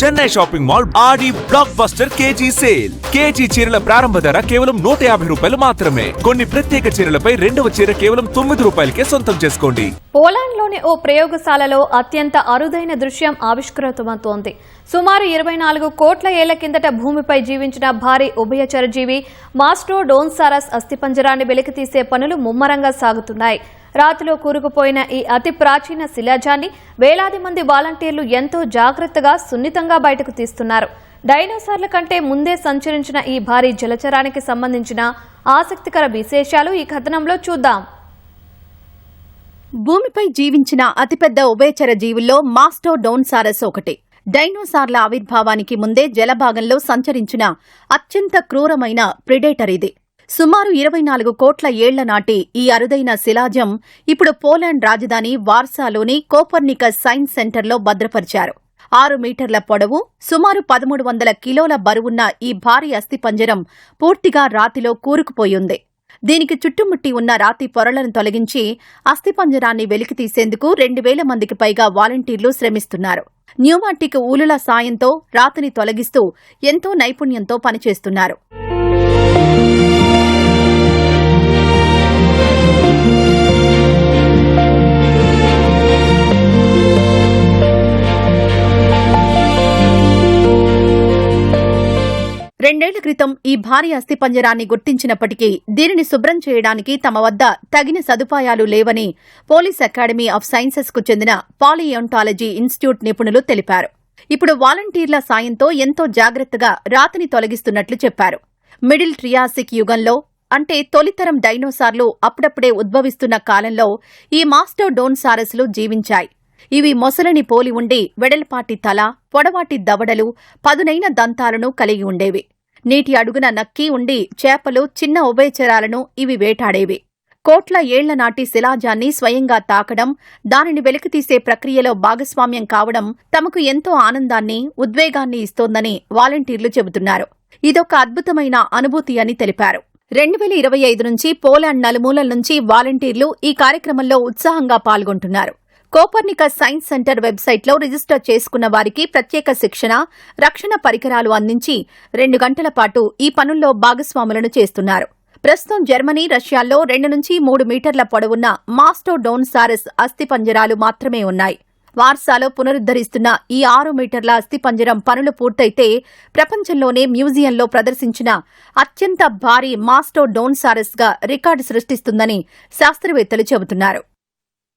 Chennai shopping mall Aadi blockbuster KG sale. KG చీరల ప్రారంభ ధర కేవలం 150 రూపాయలు మాత్రమే. కొన్ని ప్రత్యేక చీరలపై రెండవ చీర కేవలం 9 రూపాయలకే సొంతం చేసుకోండి. పోలాండ్లోని ఓ ప్రయోగశాలలో అత్యంత అరుదైన దృశ్యం ఆవిష్కృతమవుతోంది. సుమారు 24 కోట్ల ఏళ్ల కిందట భూమిపై జీవించిన భారీ ఉభయచర జీవి మాస్టోడోన్సారస్ అస్థిపంజరాన్ని వెలికితీసే పనులు ముమ్మరంగా సాగుతున్నాయి. రాతిలో కూరుకుపోయిన ఈ అతి ప్రాచీన శిలాజాన్ని వేలాది మంది వాలంటీర్లు ఎంతో జాగ్రత్తగా సున్నితంగా బయటకు తీస్తున్నారు. డైనోసార్ల కంటే ముందే సంచరించిన ఈ భారీ జలచరానికి సంబంధించిన ఆసక్తికర విశేషాలు ఈ కథనంలో చూద్దాం. భూమిపై జీవించిన అతిపెద్ద ఉభయచర జీవుల్లో మాస్టోడోన్సారస్ ఒకటి. డైనోసార్ల ఆవిర్భావానికి ముందే జలభాగంలో సంచరించిన అత్యంత క్రూరమైన ప్రిడేటర్ ఇది. సుమారు 24 కోట్ల ఏళ్ల నాటి ఈ అరుదైన శిలాజం ఇప్పుడు పోలాండ్ రాజధాని వార్సాలోని కోపర్నికస్ సైన్స్ సెంటర్లో భద్రపరిచారు. 6 మీటర్ల పొడవు, సుమారు 1300 కిలోల బరువున్న ఈ భారీ అస్థిపంజరం పూర్తిగా రాతిలో కూరుకుపోయింది. దీనికి చుట్టుముట్టి ఉన్న రాతి పొరలను తొలగించి అస్థిపంజరాన్ని వెలికితీసేందుకు 2000 మందికి పైగా వాలంటీర్లు శ్రమిస్తున్నారు. న్యూమాటిక్ ఊలుల సాయంతో రాతిని తొలగిస్తూ ఎంతో నైపుణ్యంతో పనిచేస్తున్నారు. రెండేళ్ల క్రితం ఈ భారీ అస్థిపంజరాన్ని గుర్తించినప్పటికీ దీనిని శుభ్రం చేయడానికి తమ వద్ద తగిన సదుపాయాలు లేవని పోలీస్ అకాడమీ ఆఫ్ సైన్సెస్ కు చెందిన పాలియోంటాలజీ ఇన్స్టిట్యూట్ నిపుణులు తెలిపారు. ఇప్పుడు వాలంటీర్ల సాయంతో ఎంతో జాగ్రత్తగా రాతిని తొలగిస్తున్నట్లు చెప్పారు. మిడిల్ ట్రియాసిక్ యుగంలో, అంటే తొలితరం డైనోసార్లు అప్పుడప్పుడే ఉద్భవిస్తున్న కాలంలో ఈ మాస్టోడోన్సారస్లు జీవించాయి. ఇవి మొసలిని పోలి ఉండి వెడల్పాటి తల, పొడవాటి దవడలు, పదునైన దంతాలను కలిగి ఉండేవి. నీటి అడుగున నక్కి ఉండి చేపలు, చిన్న ఉభయచరాలను ఇవి వేటాడేవి. కోట్ల ఏళ్ల నాటి శిలాజాన్ని స్వయంగా తాకడం, దానిని వెలికితీసే ప్రక్రియలో భాగస్వామ్యం కావడం తమకు ఎంతో ఆనందాన్ని, ఉద్వేగాన్ని ఇస్తోందని వాలంటీర్లు చెబుతున్నారు. ఇదొక అద్భుతమైన అనుభూతి అని తెలిపారు. 2025 నుంచి పోలాండ్ నలుమూలల నుంచి వాలంటీర్లు ఈ కార్యక్రమంలో ఉత్సాహంగా పాల్గొంటున్నారు. కోపర్నికస్ సైన్స్ సెంటర్ వెబ్సైట్లో రిజిస్టర్ చేసుకున్న వారికి ప్రత్యేక శిక్షణ, రక్షణ పరికరాలు అందించి 2 గంటల పాటు ఈ పనుల్లో భాగస్వాములను చేస్తున్నారు. ప్రస్తుతం జర్మనీ, రష్యాల్లో 2 నుంచి 3 మీటర్ల పొడవున్న మాస్టోడోన్సారస్ అస్థిపంజరాలు మాత్రమే ఉన్నాయి. వార్సాలో పునరుద్ధరిస్తున్న ఈ 6 మీటర్ల అస్థిపంజరం పనులు పూర్తయితే ప్రపంచంలోనే మ్యూజియంలో ప్రదర్శించిన అత్యంత భారీ మాస్టోడోన్సారస్ గా రికార్డు సృష్టిస్తుందని శాస్త్రవేత్తలు చెబుతున్నారు.